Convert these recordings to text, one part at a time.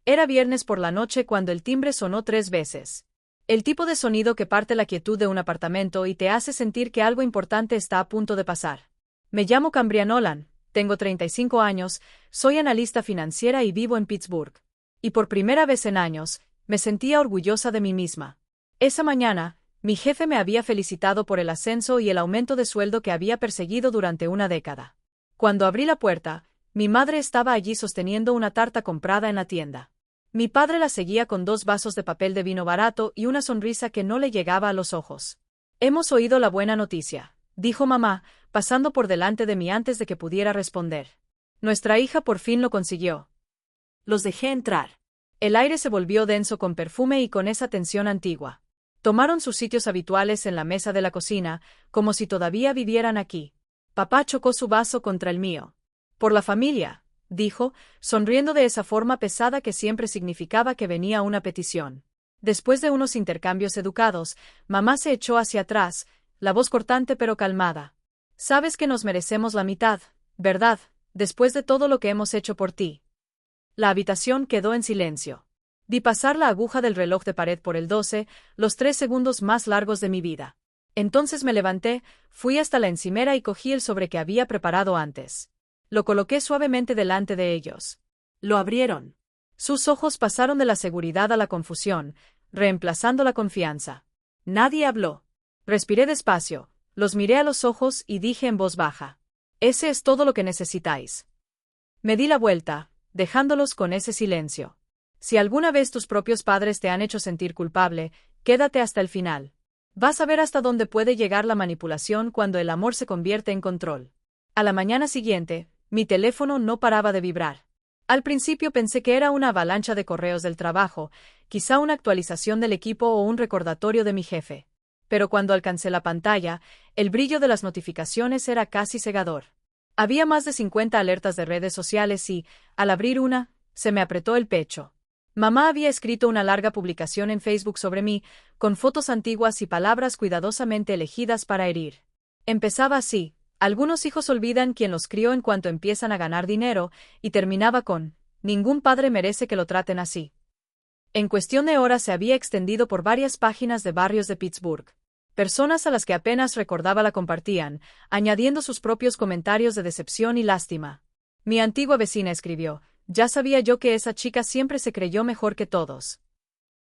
Era viernes por la noche cuando el timbre sonó 3 veces. El tipo de sonido que parte la quietud de un apartamento y te hace sentir que algo importante está a punto de pasar. Me llamo Cambria Nolan, tengo 35 años, soy analista financiera y vivo en Pittsburgh. Y por primera vez en años, me sentía orgullosa de mí misma. Esa mañana, mi jefe me había felicitado por el ascenso y el aumento de sueldo que había perseguido durante una década. Cuando abrí la puerta, mi madre estaba allí sosteniendo una tarta comprada en la tienda. Mi padre la seguía con 2 vasos de papel de vino barato y una sonrisa que no le llegaba a los ojos. Hemos oído la buena noticia, dijo mamá, pasando por delante de mí antes de que pudiera responder. Nuestra hija por fin lo consiguió. Los dejé entrar. El aire se volvió denso con perfume y con esa tensión antigua. Tomaron sus sitios habituales en la mesa de la cocina, como si todavía vivieran aquí. Papá chocó su vaso contra el mío. Por la familia, dijo, sonriendo de esa forma pesada que siempre significaba que venía una petición. Después de unos intercambios educados, mamá se echó hacia atrás, la voz cortante pero calmada. Sabes que nos merecemos la mitad, ¿verdad? Después de todo lo que hemos hecho por ti. La habitación quedó en silencio. Vi pasar la aguja del reloj de pared por el 12, los 3 segundos más largos de mi vida. Entonces me levanté, fui hasta la encimera y cogí el sobre que había preparado antes. Lo coloqué suavemente delante de ellos. Lo abrieron. Sus ojos pasaron de la seguridad a la confusión, reemplazando la confianza. Nadie habló. Respiré despacio, los miré a los ojos y dije en voz baja: «Ese es todo lo que necesitáis». Me di la vuelta, dejándolos con ese silencio. Si alguna vez tus propios padres te han hecho sentir culpable, quédate hasta el final. Vas a ver hasta dónde puede llegar la manipulación cuando el amor se convierte en control. A la mañana siguiente, mi teléfono no paraba de vibrar. Al principio pensé que era una avalancha de correos del trabajo, quizá una actualización del equipo o un recordatorio de mi jefe. Pero cuando alcancé la pantalla, el brillo de las notificaciones era casi cegador. Había más de 50 alertas de redes sociales y, al abrir una, se me apretó el pecho. Mamá había escrito una larga publicación en Facebook sobre mí, con fotos antiguas y palabras cuidadosamente elegidas para herir. Empezaba así: algunos hijos olvidan quién los crió en cuanto empiezan a ganar dinero, y terminaba con: ningún padre merece que lo traten así. En cuestión de horas se había extendido por varias páginas de barrios de Pittsburgh. Personas a las que apenas recordaba la compartían, añadiendo sus propios comentarios de decepción y lástima. Mi antigua vecina escribió: «Ya sabía yo que esa chica siempre se creyó mejor que todos».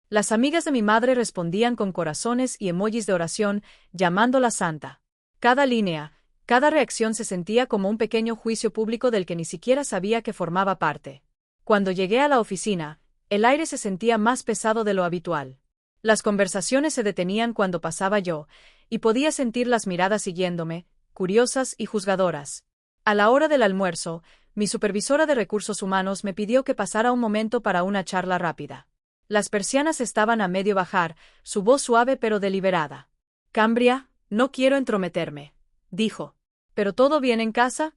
Las amigas de mi madre respondían con corazones y emojis de oración, llamándola santa. Cada línea, cada reacción se sentía como un pequeño juicio público del que ni siquiera sabía que formaba parte. Cuando llegué a la oficina, el aire se sentía más pesado de lo habitual. Las conversaciones se detenían cuando pasaba yo, y podía sentir las miradas siguiéndome, curiosas y juzgadoras. A la hora del almuerzo, mi supervisora de recursos humanos me pidió que pasara un momento para una charla rápida. Las persianas estaban a medio bajar, su voz suave pero deliberada. «Cambria, no quiero entrometerme», dijo. «¿Pero todo bien en casa?»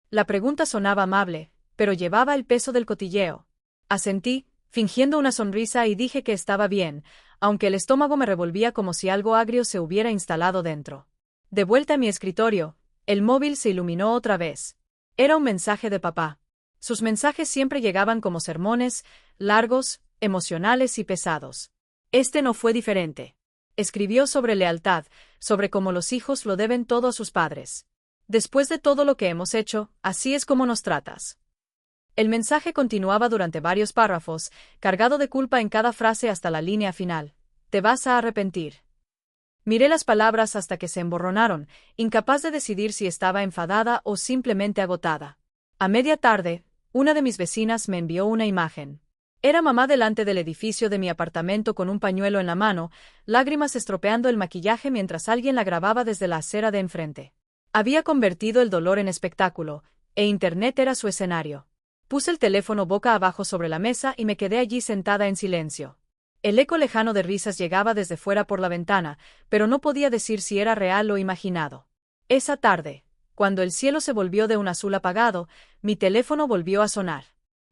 La pregunta sonaba amable, pero llevaba el peso del cotilleo. Asentí, fingiendo una sonrisa, y dije que estaba bien, aunque el estómago me revolvía como si algo agrio se hubiera instalado dentro. De vuelta a mi escritorio, el móvil se iluminó otra vez. Era un mensaje de papá. Sus mensajes siempre llegaban como sermones, largos, emocionales y pesados. Este no fue diferente. Escribió sobre lealtad, sobre cómo los hijos lo deben todo a sus padres. «Después de todo lo que hemos hecho, así es como nos tratas». El mensaje continuaba durante varios párrafos, cargado de culpa en cada frase hasta la línea final: «Te vas a arrepentir». Miré las palabras hasta que se emborronaron, incapaz de decidir si estaba enfadada o simplemente agotada. A media tarde, una de mis vecinas me envió una imagen. Era mamá delante del edificio de mi apartamento con un pañuelo en la mano, lágrimas estropeando el maquillaje mientras alguien la grababa desde la acera de enfrente. Había convertido el dolor en espectáculo, e Internet era su escenario. Puse el teléfono boca abajo sobre la mesa y me quedé allí sentada en silencio. El eco lejano de risas llegaba desde fuera por la ventana, pero no podía decir si era real o imaginado. Esa tarde, cuando el cielo se volvió de un azul apagado, mi teléfono volvió a sonar.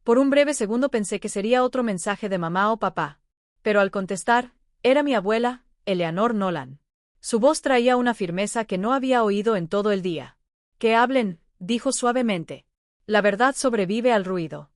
Por un breve segundo pensé que sería otro mensaje de mamá o papá. Pero al contestar, era mi abuela, Eleanor Nolan. Su voz traía una firmeza que no había oído en todo el día. «Que hablen», dijo suavemente. «La verdad sobrevive al ruido».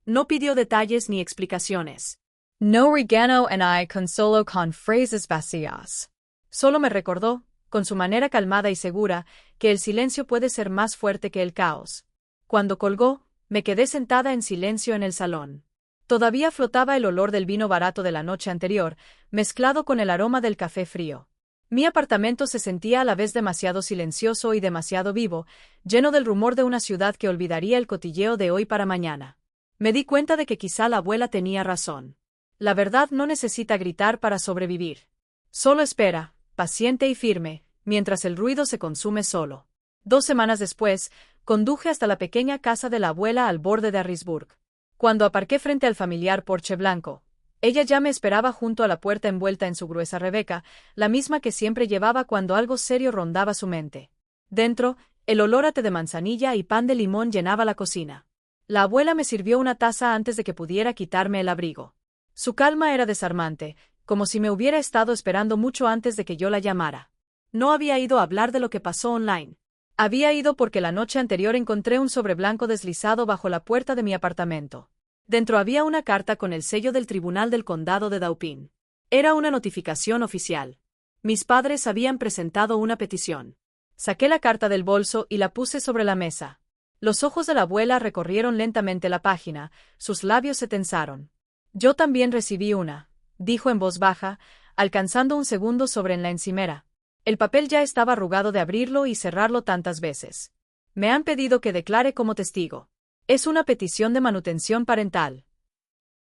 No pidió detalles ni explicaciones. No regañó and I consoló con frases vacías. Solo me recordó, con su manera calmada y segura, que el silencio puede ser más fuerte que el caos. Cuando colgó, me quedé sentada en silencio en el salón. Todavía flotaba el olor del vino barato de la noche anterior, mezclado con el aroma del café frío. Mi apartamento se sentía a la vez demasiado silencioso y demasiado vivo, lleno del rumor de una ciudad que olvidaría el cotilleo de hoy para mañana. Me di cuenta de que quizá la abuela tenía razón. La verdad no necesita gritar para sobrevivir. Solo espera, paciente y firme, mientras el ruido se consume solo. 2 semanas después, conduje hasta la pequeña casa de la abuela al borde de Harrisburg. Cuando aparqué frente al familiar porche blanco, ella ya me esperaba junto a la puerta envuelta en su gruesa rebeca, la misma que siempre llevaba cuando algo serio rondaba su mente. Dentro, el olor a té de manzanilla y pan de limón llenaba la cocina. La abuela me sirvió una taza antes de que pudiera quitarme el abrigo. Su calma era desarmante, como si me hubiera estado esperando mucho antes de que yo la llamara. No había ido a hablar de lo que pasó online. Había ido porque la noche anterior encontré un sobre blanco deslizado bajo la puerta de mi apartamento. Dentro había una carta con el sello del Tribunal del Condado de Dauphin. Era una notificación oficial. Mis padres habían presentado una petición. Saqué la carta del bolso y la puse sobre la mesa. Los ojos de la abuela recorrieron lentamente la página, sus labios se tensaron. Yo también recibí una, dijo en voz baja, alcanzando un segundo sobre en la encimera. El papel ya estaba arrugado de abrirlo y cerrarlo tantas veces. Me han pedido que declare como testigo. Es una petición de manutención parental.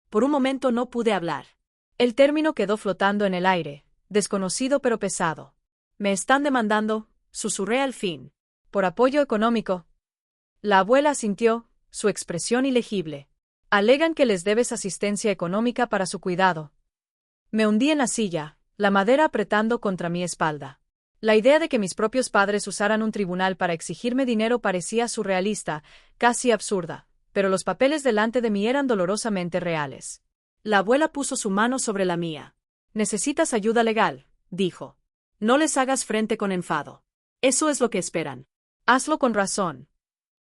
Por un momento no pude hablar. El término quedó flotando en el aire, desconocido pero pesado. Me están demandando, susurré al fin. Por apoyo económico. La abuela asintió, su expresión ilegible. Alegan que les debes asistencia económica para su cuidado. Me hundí en la silla, la madera apretando contra mi espalda. La idea de que mis propios padres usaran un tribunal para exigirme dinero parecía surrealista, casi absurda, pero los papeles delante de mí eran dolorosamente reales. La abuela puso su mano sobre la mía. «Necesitas ayuda legal», dijo. «No les hagas frente con enfado. Eso es lo que esperan. Hazlo con razón».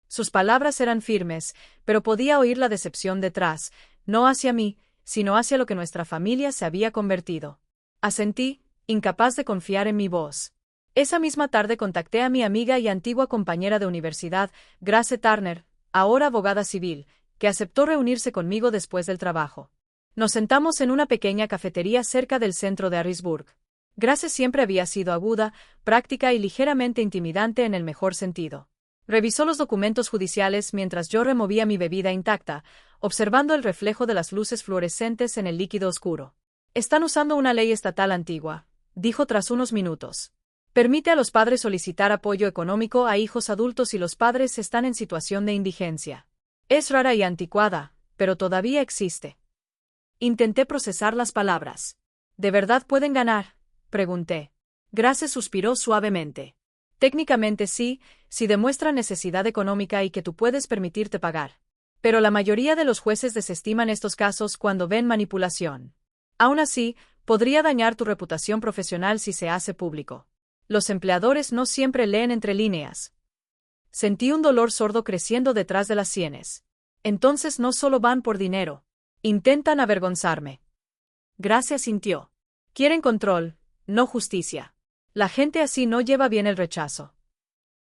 Sus palabras eran firmes, pero podía oír la decepción detrás, no hacia mí, sino hacia lo que nuestra familia se había convertido. Asentí, incapaz de confiar en mi voz. Esa misma tarde contacté a mi amiga y antigua compañera de universidad, Grace Turner, ahora abogada civil, que aceptó reunirse conmigo después del trabajo. Nos sentamos en una pequeña cafetería cerca del centro de Harrisburg. Grace siempre había sido aguda, práctica y ligeramente intimidante en el mejor sentido. Revisó los documentos judiciales mientras yo removía mi bebida intacta, observando el reflejo de las luces fluorescentes en el líquido oscuro. «Están usando una ley estatal antigua», dijo tras unos minutos. «Permite a los padres solicitar apoyo económico a hijos adultos si los padres están en situación de indigencia. Es rara y anticuada, pero todavía existe». Intenté procesar las palabras. «¿De verdad pueden ganar?», pregunté. Grace suspiró suavemente. «Técnicamente sí, si demuestra necesidad económica y que tú puedes permitirte pagar. Pero la mayoría de los jueces desestiman estos casos cuando ven manipulación. Aún así, podría dañar tu reputación profesional si se hace público. Los empleadores no siempre leen entre líneas». Sentí un dolor sordo creciendo detrás de las sienes. Entonces no solo van por dinero. Intentan avergonzarme. Grace asintió. Quieren control, no justicia. La gente así no lleva bien el rechazo.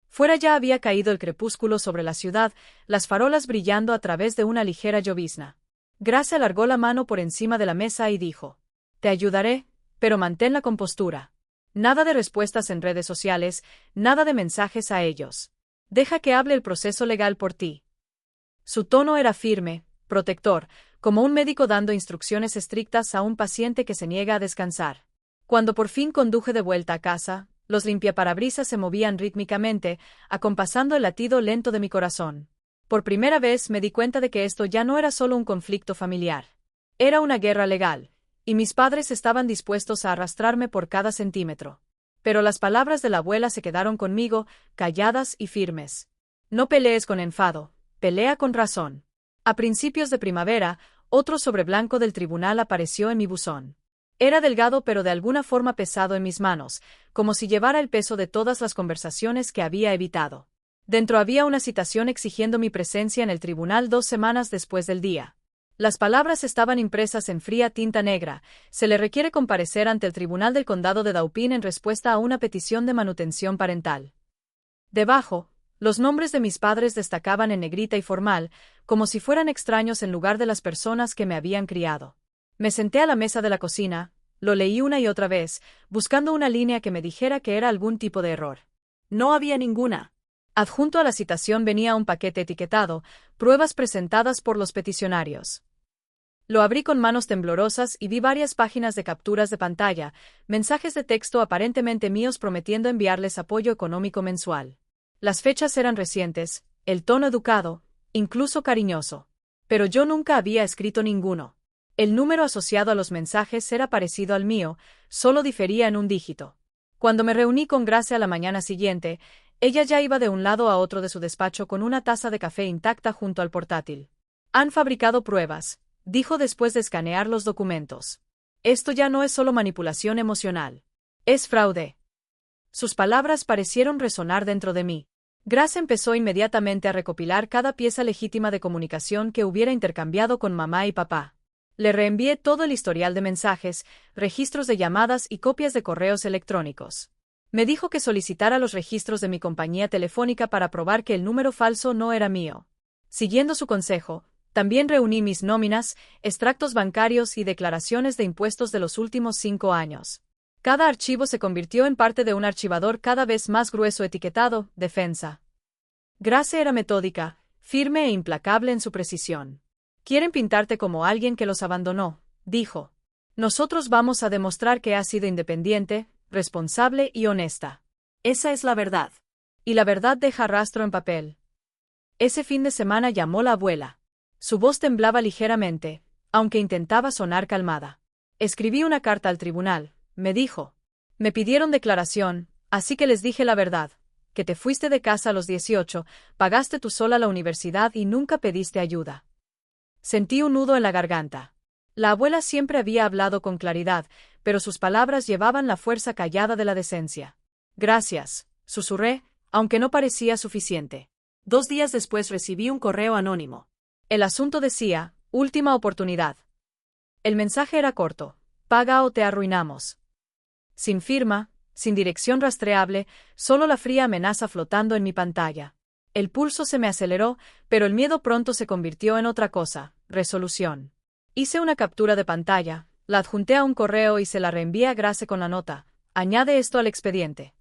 Fuera ya había caído el crepúsculo sobre la ciudad, las farolas brillando a través de una ligera llovizna. Grace alargó la mano por encima de la mesa y dijo: «Te ayudaré, pero mantén la compostura. Nada de respuestas en redes sociales, nada de mensajes a ellos. Deja que hable el proceso legal por ti». Su tono era firme, protector, como un médico dando instrucciones estrictas a un paciente que se niega a descansar. Cuando por fin conduje de vuelta a casa, los limpiaparabrisas se movían rítmicamente, acompasando el latido lento de mi corazón. Por primera vez me di cuenta de que esto ya no era solo un conflicto familiar. Era una guerra legal, y mis padres estaban dispuestos a arrastrarme por cada centímetro. Pero las palabras de la abuela se quedaron conmigo, calladas y firmes. «No pelees con enfado, pelea con razón». A principios de primavera, otro sobre blanco del tribunal apareció en mi buzón. Era delgado pero de alguna forma pesado en mis manos, como si llevara el peso de todas las conversaciones que había evitado. Dentro había una citación exigiendo mi presencia en el tribunal 2 semanas después del día. Las palabras estaban impresas en fría tinta negra. Se le requiere comparecer ante el tribunal del condado de Dauphin en respuesta a una petición de manutención parental. Debajo, los nombres de mis padres destacaban en negrita y formal, como si fueran extraños en lugar de las personas que me habían criado. Me senté a la mesa de la cocina, lo leí una y otra vez, buscando una línea que me dijera que era algún tipo de error. No había ninguna. Adjunto a la citación venía un paquete etiquetado, pruebas presentadas por los peticionarios. Lo abrí con manos temblorosas y vi varias páginas de capturas de pantalla, mensajes de texto aparentemente míos prometiendo enviarles apoyo económico mensual. Las fechas eran recientes, el tono educado, incluso cariñoso. Pero yo nunca había escrito ninguno. El número asociado a los mensajes era parecido al mío, solo difería en un dígito. Cuando me reuní con Grace a la mañana siguiente, ella ya iba de un lado a otro de su despacho con una taza de café intacta junto al portátil. Han fabricado pruebas, dijo después de escanear los documentos. Esto ya no es solo manipulación emocional. Es fraude. Sus palabras parecieron resonar dentro de mí. Grace empezó inmediatamente a recopilar cada pieza legítima de comunicación que hubiera intercambiado con mamá y papá. Le reenvié todo el historial de mensajes, registros de llamadas y copias de correos electrónicos. Me dijo que solicitara los registros de mi compañía telefónica para probar que el número falso no era mío. Siguiendo su consejo, también reuní mis nóminas, extractos bancarios y declaraciones de impuestos de los últimos 5 años. Cada archivo se convirtió en parte de un archivador cada vez más grueso etiquetado «Defensa». Grace era metódica, firme e implacable en su precisión. «Quieren pintarte como alguien que los abandonó», dijo. «Nosotros vamos a demostrar que has sido independiente, responsable y honesta. Esa es la verdad. Y la verdad deja rastro en papel». Ese fin de semana llamó la abuela. Su voz temblaba ligeramente, aunque intentaba sonar calmada. «Escribí una carta al tribunal», me dijo. «Me pidieron declaración, así que les dije la verdad, que te fuiste de casa a los 18, pagaste tú sola la universidad y nunca pediste ayuda». Sentí un nudo en la garganta. La abuela siempre había hablado con claridad, pero sus palabras llevaban la fuerza callada de la decencia. «Gracias», susurré, aunque no parecía suficiente. 2 días después recibí un correo anónimo. El asunto decía, última oportunidad. El mensaje era corto, paga o te arruinamos. Sin firma, sin dirección rastreable, solo la fría amenaza flotando en mi pantalla. El pulso se me aceleró, pero el miedo pronto se convirtió en otra cosa, resolución. Hice una captura de pantalla, la adjunté a un correo y se la reenvié a Grace con la nota, añade esto al expediente.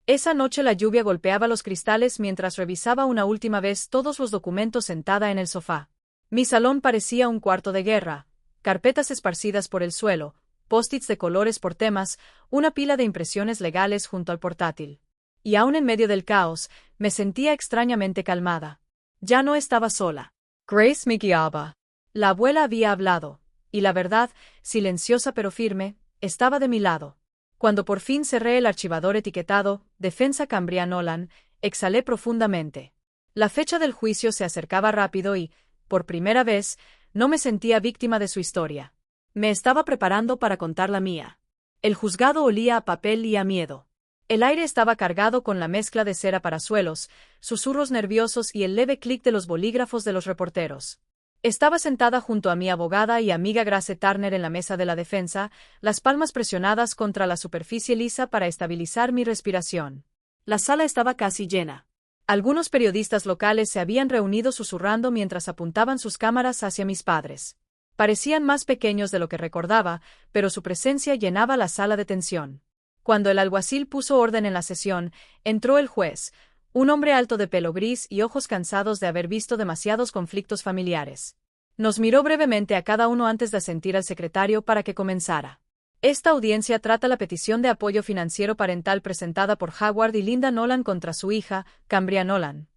Esa noche la lluvia golpeaba los cristales mientras revisaba una última vez todos los documentos sentada en el sofá. Mi salón parecía un cuarto de guerra, carpetas esparcidas por el suelo, post-its de colores por temas, una pila de impresiones legales junto al portátil. Y aún en medio del caos, me sentía extrañamente calmada. Ya no estaba sola. Grace me guiaba. La abuela había hablado, y la verdad, silenciosa pero firme, estaba de mi lado. Cuando por fin cerré el archivador etiquetado, Defensa Cambria Nolan, exhalé profundamente. La fecha del juicio se acercaba rápido y, por primera vez, no me sentía víctima de su historia. Me estaba preparando para contar la mía. El juzgado olía a papel y a miedo. El aire estaba cargado con la mezcla de cera para suelos, susurros nerviosos y el leve clic de los bolígrafos de los reporteros. Estaba sentada junto a mi abogada y amiga Grace Turner en la mesa de la defensa, las palmas presionadas contra la superficie lisa para estabilizar mi respiración. La sala estaba casi llena. Algunos periodistas locales se habían reunido susurrando mientras apuntaban sus cámaras hacia mis padres. Parecían más pequeños de lo que recordaba, pero su presencia llenaba la sala de tensión. Cuando el alguacil puso orden en la sesión, entró el juez, un hombre alto de pelo gris y ojos cansados de haber visto demasiados conflictos familiares. Nos miró brevemente a cada uno antes de asentir al secretario para que comenzara. Esta audiencia trata la petición de apoyo financiero parental presentada por Howard y Linda Nolan contra su hija, Cambria Nolan.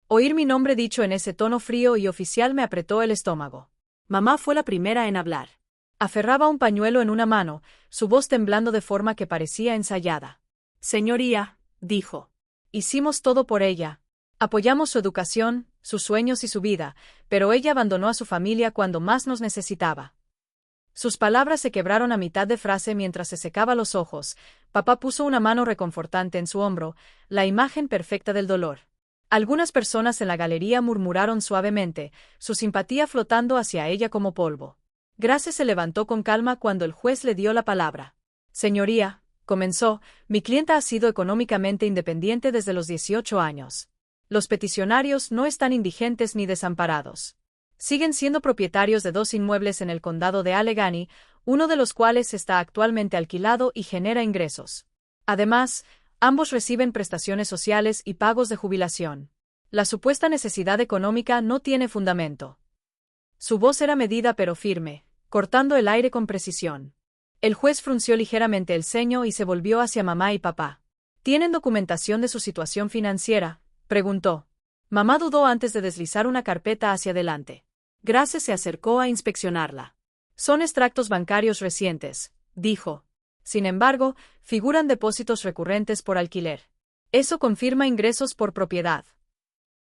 Oír mi nombre dicho en ese tono frío y oficial me apretó el estómago. Mamá fue la primera en hablar. Aferraba un pañuelo en una mano, su voz temblando de forma que parecía ensayada. «Señoría», dijo. «Hicimos todo por ella. Apoyamos su educación, sus sueños y su vida, pero ella abandonó a su familia cuando más nos necesitaba». Sus palabras se quebraron a mitad de frase mientras se secaba los ojos. Papá puso una mano reconfortante en su hombro, la imagen perfecta del dolor. Algunas personas en la galería murmuraron suavemente, su simpatía flotando hacia ella como polvo. Grace se levantó con calma cuando el juez le dio la palabra. Señoría, comenzó, mi clienta ha sido económicamente independiente desde los 18 años. Los peticionarios no están indigentes ni desamparados. Siguen siendo propietarios de 2 inmuebles en el condado de Allegheny, uno de los cuales está actualmente alquilado y genera ingresos. Además, ambos reciben prestaciones sociales y pagos de jubilación. La supuesta necesidad económica no tiene fundamento. Su voz era medida pero firme, cortando el aire con precisión. El juez frunció ligeramente el ceño y se volvió hacia mamá y papá. ¿Tienen documentación de su situación financiera?, preguntó. Mamá dudó antes de deslizar una carpeta hacia adelante. Grace se acercó a inspeccionarla. Son extractos bancarios recientes, dijo. Sin embargo, figuran depósitos recurrentes por alquiler. Eso confirma ingresos por propiedad.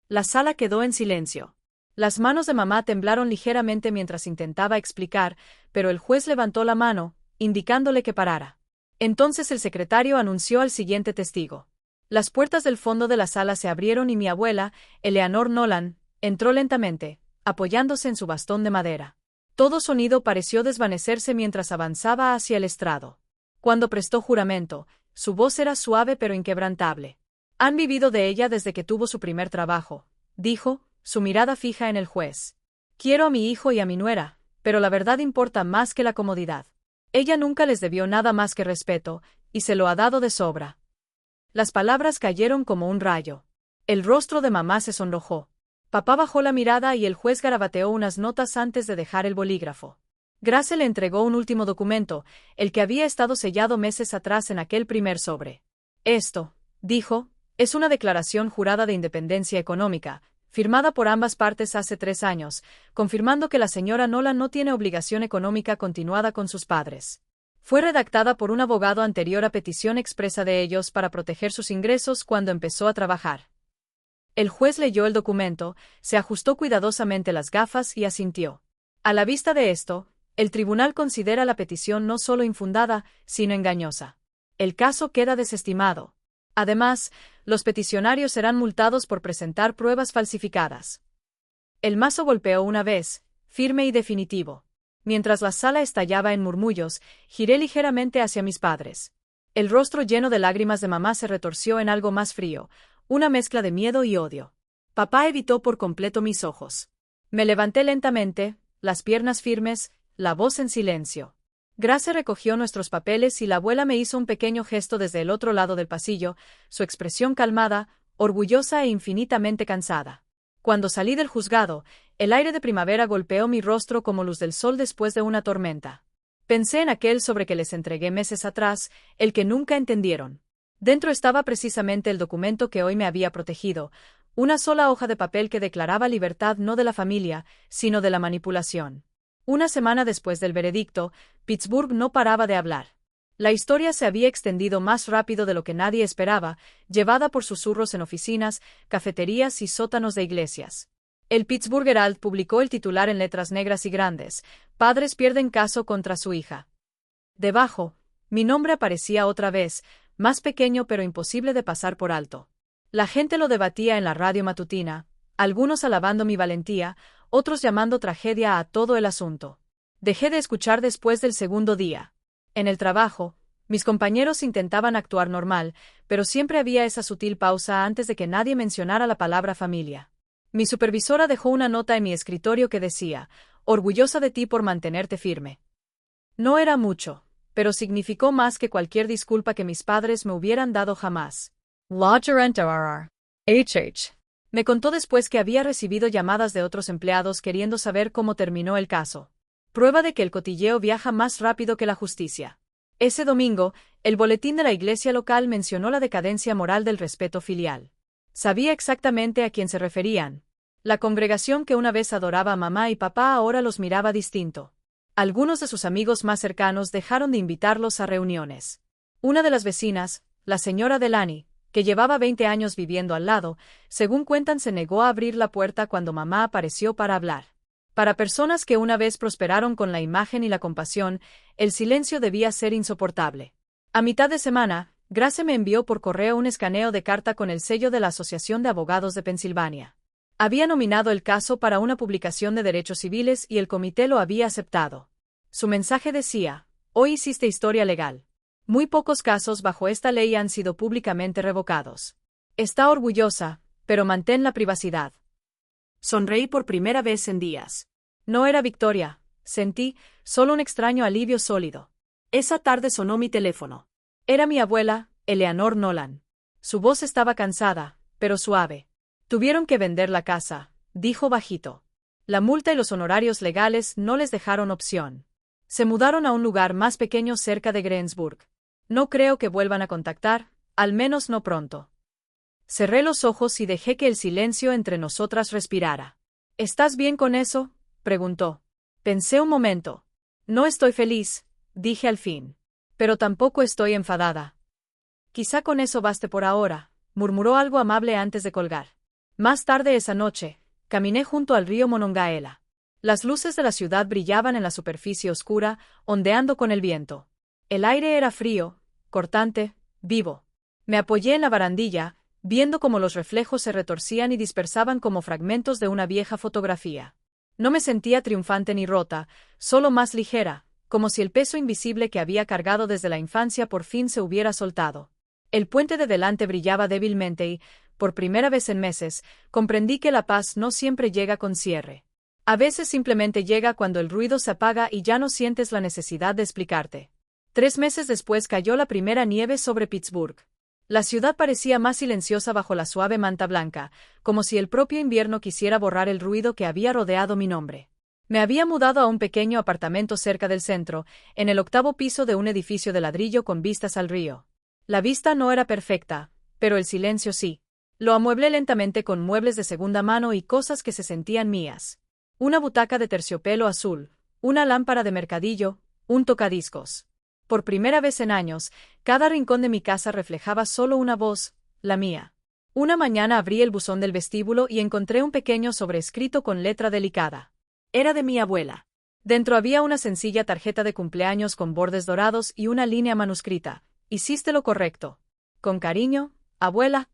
La sala quedó en silencio. Las manos de mamá temblaron ligeramente mientras intentaba explicar, pero el juez levantó la mano, indicándole que parara. Entonces el secretario anunció al siguiente testigo. Las puertas del fondo de la sala se abrieron y mi abuela, Eleanor Nolan, entró lentamente, apoyándose en su bastón de madera. Todo sonido pareció desvanecerse mientras avanzaba hacia el estrado. Cuando prestó juramento, su voz era suave pero inquebrantable. Han vivido de ella desde que tuvo su primer trabajo, dijo, su mirada fija en el juez. Quiero a mi hijo y a mi nuera, pero la verdad importa más que la comodidad. Ella nunca les debió nada más que respeto, y se lo ha dado de sobra. Las palabras cayeron como un rayo. El rostro de mamá se sonrojó. Papá bajó la mirada y el juez garabateó unas notas antes de dejar el bolígrafo. Grace le entregó un último documento, el que había estado sellado meses atrás en aquel primer sobre. Esto, dijo, es una declaración jurada de independencia económica, firmada por ambas partes hace 3 años, confirmando que la señora Nolan no tiene obligación económica continuada con sus padres. Fue redactada por un abogado anterior a petición expresa de ellos para proteger sus ingresos cuando empezó a trabajar. El juez leyó el documento, se ajustó cuidadosamente las gafas y asintió. A la vista de esto, el tribunal considera la petición no solo infundada, sino engañosa. El caso queda desestimado. Además, los peticionarios serán multados por presentar pruebas falsificadas. El mazo golpeó una vez, firme y definitivo. Mientras la sala estallaba en murmullos, giré ligeramente hacia mis padres. El rostro lleno de lágrimas de mamá se retorció en algo más frío, una mezcla de miedo y odio. Papá evitó por completo mis ojos. Me levanté lentamente, las piernas firmes, la voz en silencio. Grace recogió nuestros papeles y la abuela me hizo un pequeño gesto desde el otro lado del pasillo, su expresión calmada, orgullosa e infinitamente cansada. Cuando salí del juzgado, el aire de primavera golpeó mi rostro como luz del sol después de una tormenta. Pensé en aquel sobre que les entregué meses atrás, el que nunca entendieron. Dentro estaba precisamente el documento que hoy me había protegido, una sola hoja de papel que declaraba libertad no de la familia, sino de la manipulación. Una semana después del veredicto, Pittsburgh no paraba de hablar. La historia se había extendido más rápido de lo que nadie esperaba, llevada por susurros en oficinas, cafeterías y sótanos de iglesias. El Pittsburgh Herald publicó el titular en letras negras y grandes: Padres pierden caso contra su hija. Debajo, mi nombre aparecía otra vez, más pequeño pero imposible de pasar por alto. La gente lo debatía en la radio matutina, algunos alabando mi valentía, otros llamando tragedia a todo el asunto. Dejé de escuchar después del segundo día. En el trabajo, mis compañeros intentaban actuar normal, pero siempre había esa sutil pausa antes de que nadie mencionara la palabra familia. Mi supervisora dejó una nota en mi escritorio que decía: orgullosa de ti por mantenerte firme. No era mucho, pero significó más que cualquier disculpa que mis padres me hubieran dado jamás. Me contó después que había recibido llamadas de otros empleados queriendo saber cómo terminó el caso. Prueba de que el cotilleo viaja más rápido que la justicia. Ese domingo, el boletín de la iglesia local mencionó la decadencia moral del respeto filial. Sabía exactamente a quién se referían. La congregación que una vez adoraba a mamá y papá ahora los miraba distinto. Algunos de sus amigos más cercanos dejaron de invitarlos a reuniones. Una de las vecinas, la señora Delany, que llevaba 20 años viviendo al lado, según cuentan se negó a abrir la puerta cuando mamá apareció para hablar. Para personas que una vez prosperaron con la imagen y la compasión, el silencio debía ser insoportable. A mitad de semana, Grace me envió por correo un escaneo de carta con el sello de la Asociación de Abogados de Pensilvania. Había nominado el caso para una publicación de derechos civiles y el comité lo había aceptado. Su mensaje decía: hoy hiciste historia legal. Muy pocos casos bajo esta ley han sido públicamente revocados. Está orgullosa, pero mantén la privacidad. Sonreí por primera vez en días. No era victoria, sentí, solo un extraño alivio sólido. Esa tarde sonó mi teléfono. Era mi abuela, Eleanor Nolan. Su voz estaba cansada, pero suave. Tuvieron que vender la casa, dijo bajito. La multa y los honorarios legales no les dejaron opción. Se mudaron a un lugar más pequeño cerca de Greensburg. No creo que vuelvan a contactar, al menos no pronto. Cerré los ojos y dejé que el silencio entre nosotras respirara. ¿Estás bien con eso?, preguntó. Pensé un momento. No estoy feliz, dije al fin. Pero tampoco estoy enfadada. Quizá con eso baste por ahora, murmuró algo amable antes de colgar. Más tarde esa noche, caminé junto al río Monongahela. Las luces de la ciudad brillaban en la superficie oscura, ondeando con el viento. El aire era frío, cortante, vivo. Me apoyé en la barandilla, viendo cómo los reflejos se retorcían y dispersaban como fragmentos de una vieja fotografía. No me sentía triunfante ni rota, solo más ligera, como si el peso invisible que había cargado desde la infancia por fin se hubiera soltado. El puente de delante brillaba débilmente y, por primera vez en meses, comprendí que la paz no siempre llega con cierre. A veces simplemente llega cuando el ruido se apaga y ya no sientes la necesidad de explicarte. 3 meses después cayó la primera nieve sobre Pittsburgh. La ciudad parecía más silenciosa bajo la suave manta blanca, como si el propio invierno quisiera borrar el ruido que había rodeado mi nombre. Me había mudado a un pequeño apartamento cerca del centro, en el 8º piso de un edificio de ladrillo con vistas al río. La vista no era perfecta, pero el silencio sí. Lo amueblé lentamente con muebles de segunda mano y cosas que se sentían mías. Una butaca de terciopelo azul, una lámpara de mercadillo, un tocadiscos. Por primera vez en años, cada rincón de mi casa reflejaba solo una voz, la mía. Una mañana abrí el buzón del vestíbulo y encontré un pequeño sobrescrito con letra delicada. Era de mi abuela. Dentro había una sencilla tarjeta de cumpleaños con bordes dorados y una línea manuscrita. Hiciste lo correcto. Con cariño, abuela.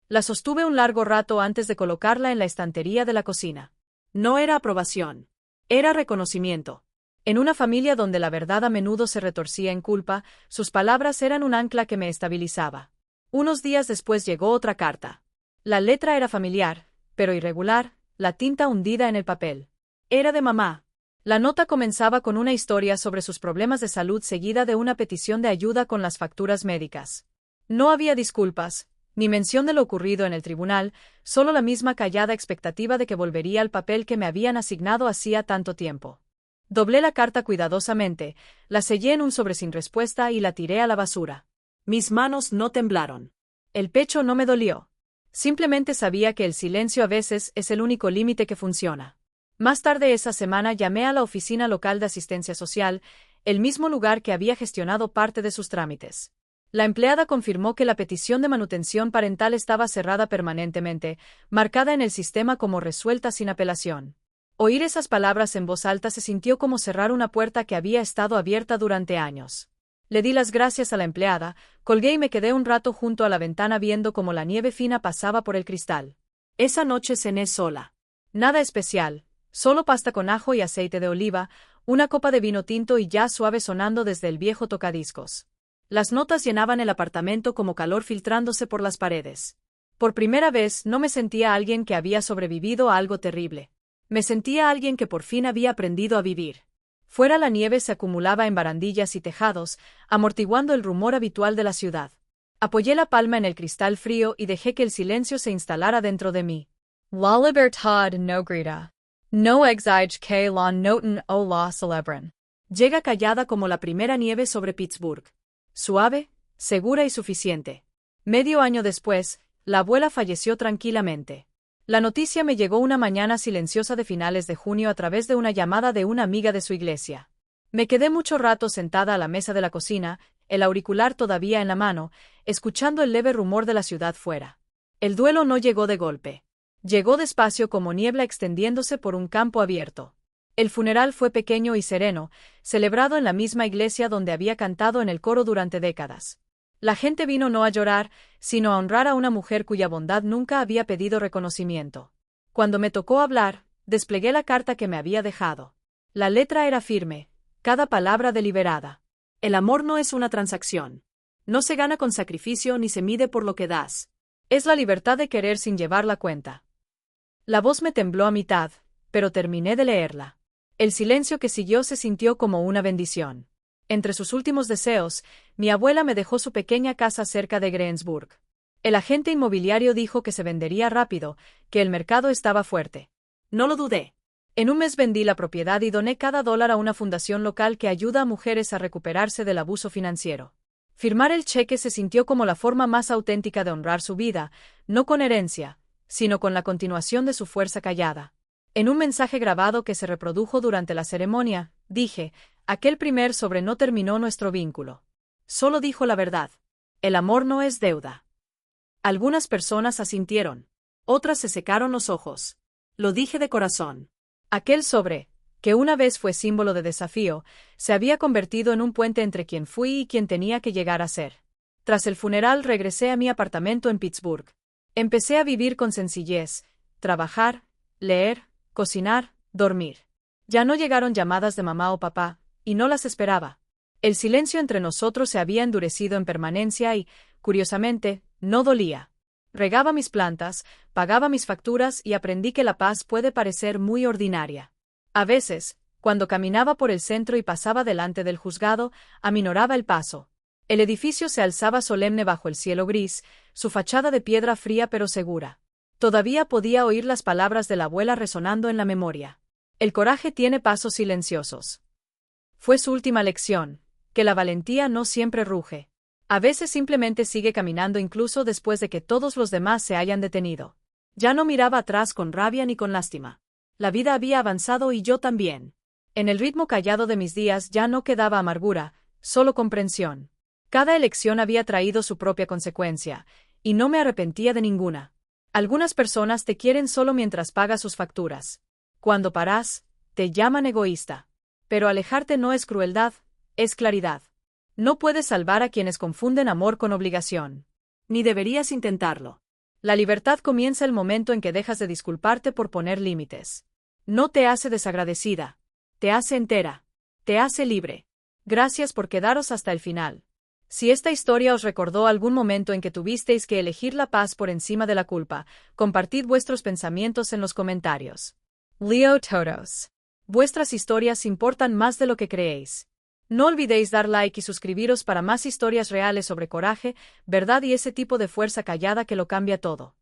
La sostuve un largo rato antes de colocarla en la estantería de la cocina. No era aprobación. Era reconocimiento. En una familia donde la verdad a menudo se retorcía en culpa, sus palabras eran un ancla que me estabilizaba. Unos días después llegó otra carta. La letra era familiar, pero irregular, la tinta hundida en el papel. Era de mamá. La nota comenzaba con una historia sobre sus problemas de salud seguida de una petición de ayuda con las facturas médicas. No había disculpas, ni mención de lo ocurrido en el tribunal, solo la misma callada expectativa de que volvería al papel que me habían asignado hacía tanto tiempo. Doblé la carta cuidadosamente, la sellé en un sobre sin respuesta y la tiré a la basura. Mis manos no temblaron. El pecho no me dolió. Simplemente sabía que el silencio a veces es el único límite que funciona. Más tarde esa semana llamé a la oficina local de asistencia social, el mismo lugar que había gestionado parte de sus trámites. La empleada confirmó que la petición de manutención parental estaba cerrada permanentemente, marcada en el sistema como resuelta sin apelación. Oír esas palabras en voz alta se sintió como cerrar una puerta que había estado abierta durante años. Le di las gracias a la empleada, colgué y me quedé un rato junto a la ventana viendo cómo la nieve fina pasaba por el cristal. Esa noche cené sola. Nada especial, solo pasta con ajo y aceite de oliva, una copa de vino tinto y jazz suave sonando desde el viejo tocadiscos. Las notas llenaban el apartamento como calor filtrándose por las paredes. Por primera vez no me sentía alguien que había sobrevivido a algo terrible. Me sentía alguien que por fin había aprendido a vivir. Fuera la nieve se acumulaba en barandillas y tejados, amortiguando el rumor habitual de la ciudad. Apoyé la palma en el cristal frío y dejé que el silencio se instalara dentro de mí. La libertad no grita. No exige que la noten o la celebren. Llega callada como la primera nieve sobre Pittsburgh. Suave, segura y suficiente. Medio año después, la abuela falleció tranquilamente. La noticia me llegó una mañana silenciosa de finales de junio a través de una llamada de una amiga de su iglesia. Me quedé mucho rato sentada a la mesa de la cocina, el auricular todavía en la mano, escuchando el leve rumor de la ciudad fuera. El duelo no llegó de golpe. Llegó despacio como niebla extendiéndose por un campo abierto. El funeral fue pequeño y sereno, celebrado en la misma iglesia donde había cantado en el coro durante décadas. La gente vino no a llorar, sino a honrar a una mujer cuya bondad nunca había pedido reconocimiento. Cuando me tocó hablar, desplegué la carta que me había dejado. La letra era firme, cada palabra deliberada. El amor no es una transacción. No se gana con sacrificio ni se mide por lo que das. Es la libertad de querer sin llevar la cuenta. La voz me tembló a mitad, pero terminé de leerla. El silencio que siguió se sintió como una bendición. Entre sus últimos deseos, mi abuela me dejó su pequeña casa cerca de Greensburg. El agente inmobiliario dijo que se vendería rápido, que el mercado estaba fuerte. No lo dudé. En un mes vendí la propiedad y doné cada dólar a una fundación local que ayuda a mujeres a recuperarse del abuso financiero. Firmar el cheque se sintió como la forma más auténtica de honrar su vida, no con herencia, sino con la continuación de su fuerza callada. En un mensaje grabado que se reprodujo durante la ceremonia, dije, aquel primer sobre no terminó nuestro vínculo. Solo dijo la verdad. El amor no es deuda. Algunas personas asintieron. Otras se secaron los ojos. Lo dije de corazón. Aquel sobre, que una vez fue símbolo de desafío, se había convertido en un puente entre quien fui y quien tenía que llegar a ser. Tras el funeral regresé a mi apartamento en Pittsburgh. Empecé a vivir con sencillez, trabajar, leer, cocinar, dormir. Ya no llegaron llamadas de mamá o papá, y no las esperaba. El silencio entre nosotros se había endurecido en permanencia y, curiosamente, no dolía. Regaba mis plantas, pagaba mis facturas y aprendí que la paz puede parecer muy ordinaria. A veces, cuando caminaba por el centro y pasaba delante del juzgado, aminoraba el paso. El edificio se alzaba solemne bajo el cielo gris, su fachada de piedra fría pero segura. Todavía podía oír las palabras de la abuela resonando en la memoria. El coraje tiene pasos silenciosos. Fue su última lección, que la valentía no siempre ruge. A veces simplemente sigue caminando incluso después de que todos los demás se hayan detenido. Ya no miraba atrás con rabia ni con lástima. La vida había avanzado y yo también. En el ritmo callado de mis días ya no quedaba amargura, solo comprensión. Cada elección había traído su propia consecuencia, y no me arrepentía de ninguna. Algunas personas te quieren solo mientras pagas sus facturas. Cuando paras, te llaman egoísta. Pero alejarte no es crueldad, es claridad. No puedes salvar a quienes confunden amor con obligación. Ni deberías intentarlo. La libertad comienza el momento en que dejas de disculparte por poner límites. No te hace desagradecida. Te hace entera. Te hace libre. Gracias por quedaros hasta el final. Si esta historia os recordó algún momento en que tuvisteis que elegir la paz por encima de la culpa, compartid vuestros pensamientos en los comentarios. Leo Todos. Vuestras historias importan más de lo que creéis. No olvidéis dar like y suscribiros para más historias reales sobre coraje, verdad y ese tipo de fuerza callada que lo cambia todo.